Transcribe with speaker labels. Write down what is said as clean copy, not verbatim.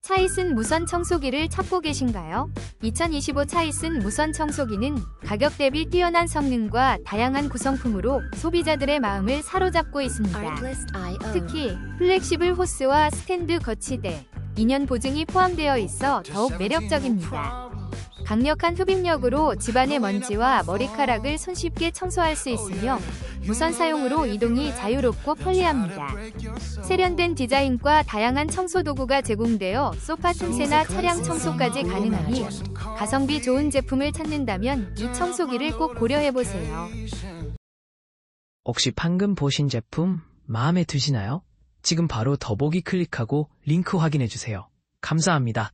Speaker 1: 차이슨 무선 청소기를 찾고 계신가요? 2025 차이슨 무선 청소기는 가격 대비 뛰어난 성능과 다양한 구성품으로 소비자들의 마음을 사로잡고 있습니다. 특히 플렉시블 호스와 스탠드 거치대, 2년 보증이 포함되어 있어 더욱 매력적입니다. 강력한 흡입력으로 집안의 먼지와 머리카락을 손쉽게 청소할 수 있으며 무선 사용으로 이동이 자유롭고 편리합니다. 세련된 디자인과 다양한 청소 도구가 제공되어 소파 틈새나 차량 청소까지 가능하니 가성비 좋은 제품을 찾는다면 이 청소기를 꼭 고려해보세요.
Speaker 2: 혹시 방금 보신 제품 마음에 드시나요? 지금 바로 더보기 클릭하고 링크 확인해주세요. 감사합니다.